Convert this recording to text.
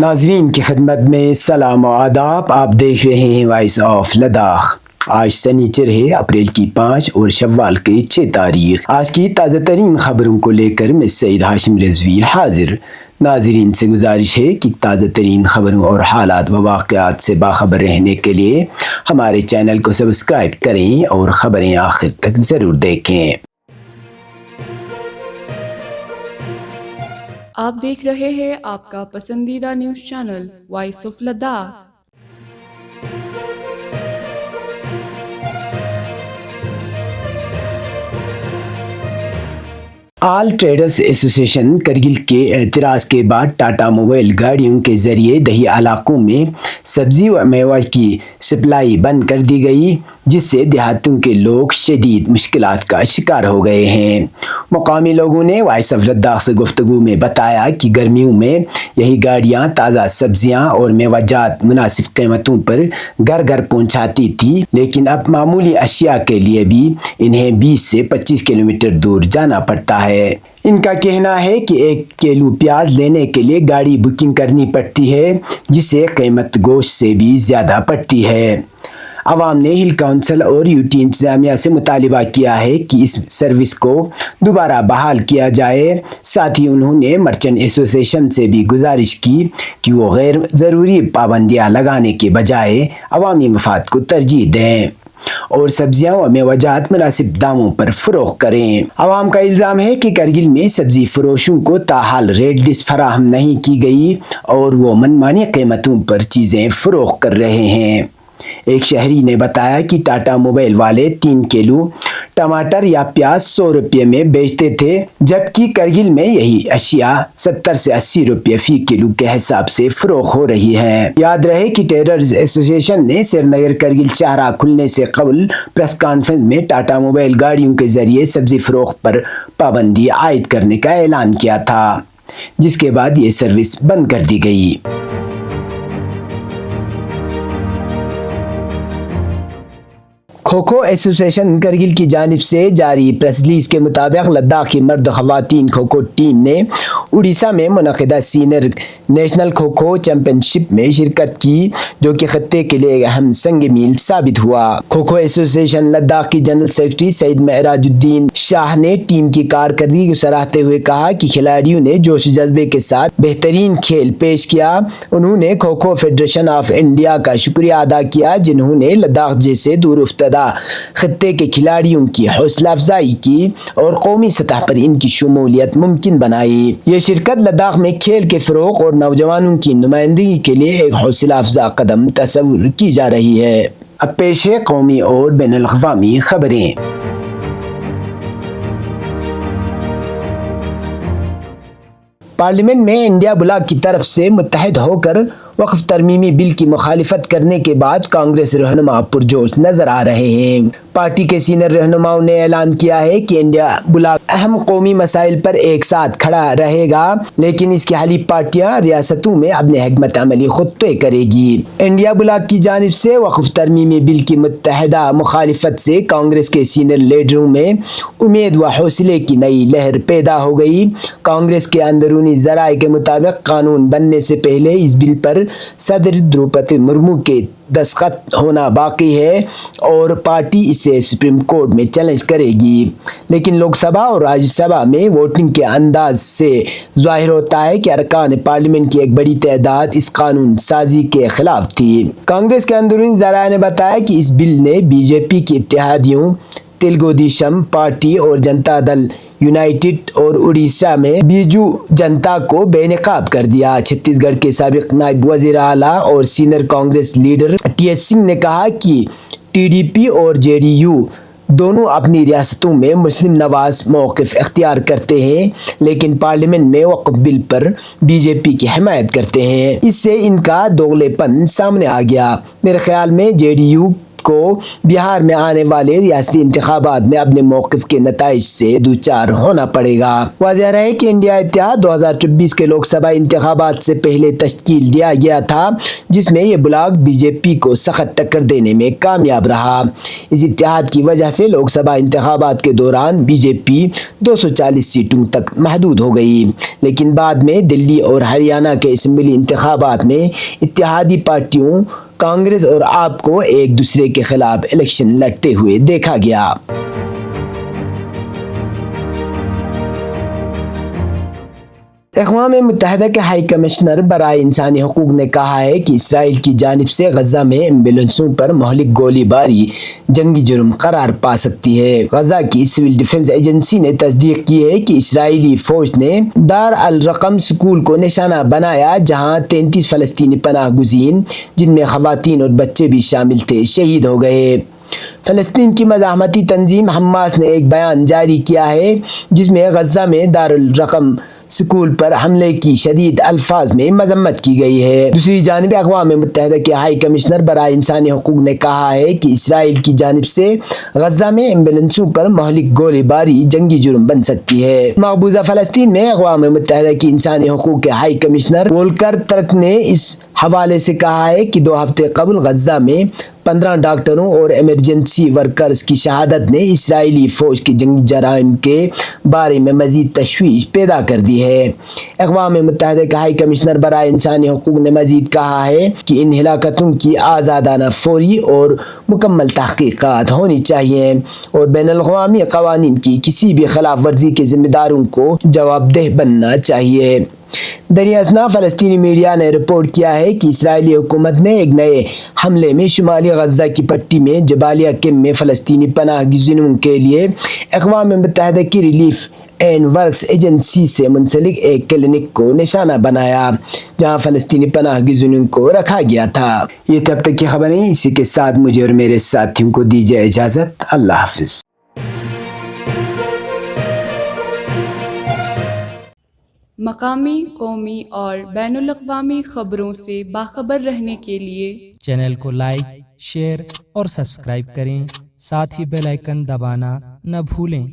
ناظرین کی خدمت میں سلام و آداب. آپ دیکھ رہے ہیں وائس آف لداخ. آج سنیچر ہے، اپریل کی 5 اور شوال کی 6 تاریخ. آج کی تازہ ترین خبروں کو لے کر میں سعید ہاشم رضوی حاضر. ناظرین سے گزارش ہے کہ تازہ ترین خبروں اور حالات و واقعات سے باخبر رہنے کے لیے ہمارے چینل کو سبسکرائب کریں اور خبریں آخر تک ضرور دیکھیں. آپ دیکھ رہے ہیں آپ کا پسندیدہ news channel voice of Ladakh. All traders association Kargil کے اعتراض کے بعد ٹاٹا موبائل گاڑیوں کے ذریعے دیہی علاقوں میں سبزی و میوہ کی سپلائی بند کر دی گئی، جس سے دیہاتوں کے لوگ شدید مشکلات کا شکار ہو گئے ہیں. مقامی لوگوں نے وائس آف لداخ سے گفتگو میں بتایا کہ گرمیوں میں یہی گاڑیاں تازہ سبزیاں اور میوہ جات مناسب قیمتوں پر گھر گھر پہنچاتی تھی، لیکن اب معمولی اشیاء کے لیے بھی انہیں 20 سے 25 کلومیٹر دور جانا پڑتا ہے. ان کا کہنا ہے کہ 1 کلو پیاز لینے کے لیے گاڑی بکنگ کرنی پڑتی ہے، جس سے قیمت گوشت سے بھی زیادہ پڑتی ہے. عوام نے ہل کونسل اور یوٹی انتظامیہ سے مطالبہ کیا ہے کہ اس سروس کو دوبارہ بحال کیا جائے. ساتھ ہی انہوں نے مرچنٹ ایسوسی ایشن سے بھی گزارش کی کہ وہ غیر ضروری پابندیاں لگانے کے بجائے عوامی مفاد کو ترجیح دیں اور سبزیاں و میوہ جات مناسب داموں پر فروخت کریں. عوام کا الزام ہے کہ کرگل میں سبزی فروشوں کو تاحال ریٹ لسٹ فراہم نہیں کی گئی اور وہ منمانی قیمتوں پر چیزیں فروخت کر رہے ہیں. ایک شہری نے بتایا کہ ٹاٹا موبائل والے 3 کلو ٹماٹر یا پیاز 100 روپے میں بیچتے تھے، جبکہ کرگل میں یہی اشیاء 70 سے 80 روپے فی کلو کے حساب سے فروخت ہو رہی ہے. یاد رہے کہ ٹریڈرز ایسوسی ایشن نے سری نگر کرگل شاہراہ کھلنے سے قبل پریس کانفرنس میں ٹاٹا موبائل گاڑیوں کے ذریعے سبزی فروخت پر پابندی عائد کرنے کا اعلان کیا تھا، جس کے بعد یہ سروس بند کر دی گئی. کھوکھو ایسوسی ایشن کرگل کی جانب سے جاری پریس ریلیز کے مطابق لداخ کی مرد خواتین کھوکھو ٹیم نے اڑیسہ میں منعقدہ سینئر نیشنل کھوکھو چیمپئن شپ میں شرکت کی، جو کہ خطے کے لیے اہم سنگ میل ثابت ہوا. کھوکھو ایسوسی ایشن لداخ کی جنرل سیکرٹری سعید معراج الدین شاہ نے ٹیم کی کارکردگی کو سراہتے ہوئے کہا کہ کھلاڑیوں نے جوش و جذبے کے ساتھ بہترین کھیل پیش کیا. انہوں نے کھوکھو فیڈریشن آف انڈیا کا شکریہ ادا کیا، جنہوں نے لداخ جیسے دور افتادہ خطے کے کھلاڑیوں کی حوصلہ افزائی کی اور قومی سطح پر ان کی شمولیت ممکن بنائی. یہ شرکت لداخ میں کھیل کے فروغ اور نوجوانوں کی نمائندگی کے لیے ایک حوصلہ افزا قدم تصور کی جا رہی ہے. اب پیش ہے قومی اور بین الاقوامی خبریں. پارلیمنٹ میں انڈیا بلاک کی طرف سے متحد ہو کر وقف ترمیمی بل کی مخالفت کرنے کے بعد کانگریس رہنما پرجوش نظر آ رہے ہیں. پارٹی کے سینئر رہنماؤں نے اعلان کیا ہے کہ انڈیا بلاک اہم قومی مسائل پر ایک ساتھ کھڑا رہے گا، لیکن اس کی حلیف پارٹیاں ریاستوں میں اپنے حکمت عملی خود طے کرے گی. انڈیا بلاک کی جانب سے وقف ترمیمی بل کی متحدہ مخالفت سے کانگریس کے سینئر لیڈروں میں امید و حوصلے کی نئی لہر پیدا ہو گئی. کانگریس کے اندرونی ذرائع کے مطابق قانون بننے سے پہلے اس بل پر صدر دروپدی مرمو کے دستخط ہونا باقی ہے اور پارٹی اسے سپریم کورٹ میں چیلنج کرے گی، لیکن لوک سبھا اور راجیہ سبھا میں ووٹنگ کے انداز سے ظاہر ہوتا ہے کہ ارکان پارلیمنٹ کی ایک بڑی تعداد اس قانون سازی کے خلاف تھی. کانگریس کے اندرونی ذرائع نے بتایا کہ اس بل نے بی جے پی کی اتحادیوں تیلگو دیشم پارٹی اور جنتا دل یونائٹڈ اور اڑیسہ میں بیجو جنتا کو بے نقاب کر دیا. چھتیس گڑھ کے سابق نائب وزیر اعلیٰ اور senior Congress leader T S Singh نے کہا کہ ٹی ڈی پی اور جے ڈی یو دونوں اپنی ریاستوں میں مسلم نواز موقف اختیار کرتے ہیں، لیکن پارلیمنٹ میں وقف بل پر بی جے پی کی حمایت کرتے ہیں. اس سے ان کا دوغلے پن سامنے آ گیا. میرے خیال میں جے ڈی یو کو بہار میں آنے والے ریاستی انتخابات میں اپنے موقف کے نتائج سے دوچار ہونا پڑے گا۔ واضح رہے کہ انڈیا اتحاد 2024 کے لوک سبھا انتخابات سے پہلے تشکیل دیا گیا تھا، جس میں یہ بلاک بی جے پی کو سخت ٹکر دینے میں کامیاب رہا۔ اس اتحاد کی وجہ سے لوک سبھا انتخابات کے دوران بی جے پی 240 سیٹوں تک محدود ہو گئی، لیکن بعد میں دلی اور ہریانہ کے اسمبلی انتخابات میں اتحادی پارٹیوں کانگریس اور آپ کو ایک دوسرے کے خلاف الیکشن لڑتے ہوئے دیکھا گیا۔ اقوام متحدہ کے ہائی کمشنر برائے انسانی حقوق نے کہا ہے کہ اسرائیل کی جانب سے غزہ میں ایمبولینسوں پر مہلک گولی باری جنگی جرم قرار پا سکتی ہے۔ غزہ کی سول ڈیفنس ایجنسی نے تصدیق کی ہے کہ اسرائیلی فوج نے دار الرقم سکول کو نشانہ بنایا، جہاں 33 فلسطینی پناہ گزین، جن میں خواتین اور بچے بھی شامل تھے، شہید ہو گئے۔ فلسطین کی مزاحمتی تنظیم حماس نے ایک بیان جاری کیا ہے، جس میں غزہ میں دار الرقم سکول پر حملے کی شدید الفاظ میں مذمت کی گئی ہے۔ دوسری جانب اقوام متحدہ کے ہائی کمشنر برائے انسانی حقوق نے کہا ہے کہ اسرائیل کی جانب سے غزہ میں ایمبولینسوں پر مہلک گولی باری جنگی جرم بن سکتی ہے۔ مقبوضہ فلسطین میں اقوام متحدہ کی انسانی حقوق کے ہائی کمشنر وولکر ترک نے اس حوالے سے کہا ہے کہ 2 ہفتے قبل غزہ میں 15 ڈاکٹروں اور ایمرجنسی ورکرز کی شہادت نے اسرائیلی فوج کے جنگی جرائم کے بارے میں مزید تشویش پیدا کر دی ہے۔ اقوام متحدہ کا ہائی کمشنر برائے انسانی حقوق نے مزید کہا ہے کہ ان ہلاکتوں کی آزادانہ، فوری اور مکمل تحقیقات ہونی چاہیے اور بین الاقوامی قوانین کی کسی بھی خلاف ورزی کے ذمہ داروں کو جواب دہ بننا چاہیے۔ دریں اثنا فلسطینی میڈیا نے رپورٹ کیا ہے کہ اسرائیلی حکومت نے ایک نئے حملے میں شمالی غزہ کی پٹی میں جبالیہ کیمپ میں فلسطینی پناہ گزینوں کے لیے اقوام متحدہ کی ریلیف اینڈ ورکس ایجنسی سے منسلک ایک کلینک کو نشانہ بنایا، جہاں فلسطینی پناہ گزینوں کو رکھا گیا تھا۔ یہ تب تک کی خبریں، اسی کے ساتھ مجھے اور میرے ساتھیوں کو دیجیے اجازت۔ اللہ حافظ۔ مقامی، قومی اور بین الاقوامی خبروں سے باخبر رہنے کے لیے چینل کو لائک، شیئر اور سبسکرائب کریں، ساتھ ہی بیل آئیکن دبانا نہ بھولیں۔